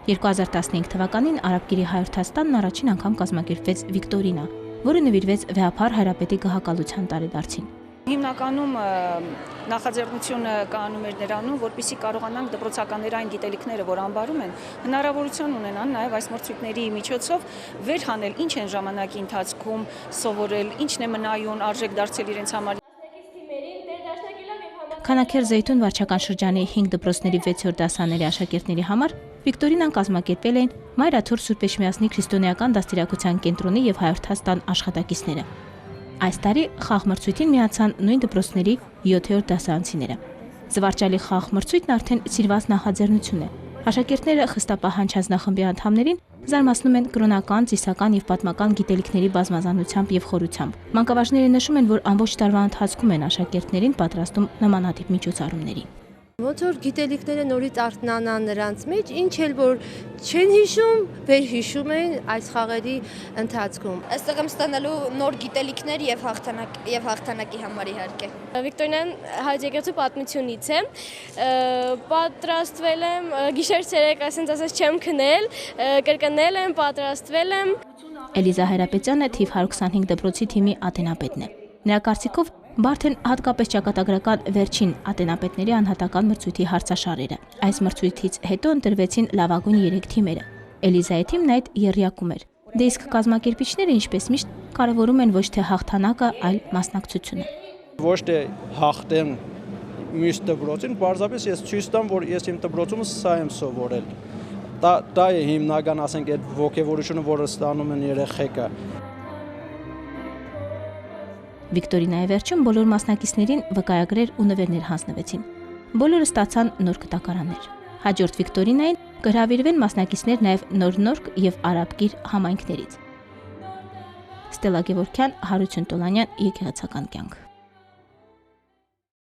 2015 թվականին Արաբկիրի հայրենասթանն առաջին անգամ կազմակերպվեց Վիկտորինա, որը նվիրվեց վեհափառ հայրապետի գահակալության տարեդարձին։ Հիմնականում նախաձեռնությունը կայանում էր նրանում, որպեսզի կարողանանք դպրոցականները այն գիտելիքները, որ անբարում են, հնարավորություն ունենան նաև այս մրցույթների միջոցով վերհանել, ինչ են ժամանակի ընթացքում սովորել, ինչն է մնայուն արժեք դարձել իրենց համար։ Քանաքեռ Զեյթուն վարչական շրջանի 5 դպրոցների 6-րդ դասաների աշակերտների համար Վիկտորինան կազմակերպել էին Մայրաթուր Սուրբ Էջմիածնի քրիստոնեական դաստիարակության կենտրոնի եւ հայրենասթան աշխատակիցները։ Այս տարի խաղմրցույթին միացան նույն դպրոցների 7-րդ դասարանցիները։ Զվարճալի խաղմրցույթն արդեն սիրված նախաձեռնություն է։ Աշակերտները խստապահանջ հանձնախմբի անդամներին զարմացնում են կրոնական, ծիսական եւ պատմական գիտելիքների բազմազանությամբ եւ խորությամբ։ Մանկավարժները նշում են, որ ամբողջ տարվա ընթացքում են աշակերտներին պատրաստում նմանատիպ միջոցառումների։ Ոնց որ գիտելիքները նորից արթնանան նրանց մեջ, ինչ էլ որ չեն հիշում, վերհիշում են այս խաղերի ընթացքում։ Այստեղ եմ ստանալու նոր գիտելիքներ եւ հաղթանակի համար իհարկե։ Վիկտորինան հայրենիքի պատմությունից է։ Պատրաստվել եմ գիշեր-ցերեկ, ասենց չեմ քնել, կրկնել եմ, պատրաստվել եմ։ Էլիզա Հայրապետյանը թիվ 125 դպրոցի թիմի ատենապետն է։ Նրա կարծիքով բարդ են հատկապես ճակատագրական վերջին ատենապետների անհատական մրցույթի հարցաշարերը։ Այս մրցույթից հետո ընտրվեցին լավագույն 3 թիմերը։ Էլիզայի թիմն այդ եռյակում էր։ Դե իսկ կազմակերպիչները, ինչպես միշտ, կարևորում են ոչ թե հաղթանակը, այլ մասնակցությունը։ Ոչ թե հաղթեն մյուս դպրոցին, պարզապես ես ցույց տամ, որ ես իմ դպրոցում սա եմ սովորել։ Դա է հիմնական, ասենք, այդ ոգևորությունը, որը ստանում են երեխեքը։ Վիկտորինայի վերջում բոլոր մասնակիցներին վկայագրեր ու նվերներ հանձնվեցին։ Բոլորը ստացան նոր կտակարաններ։ Հաջորդ Վիկտորինային կհրավիրվեն մասնակիցներ նաև Նոր եւ Արաբկիր համայնքներից։ Ստելա Գևորգյան, Հարություն Տոլանյան, Եկեղեցական կյանք։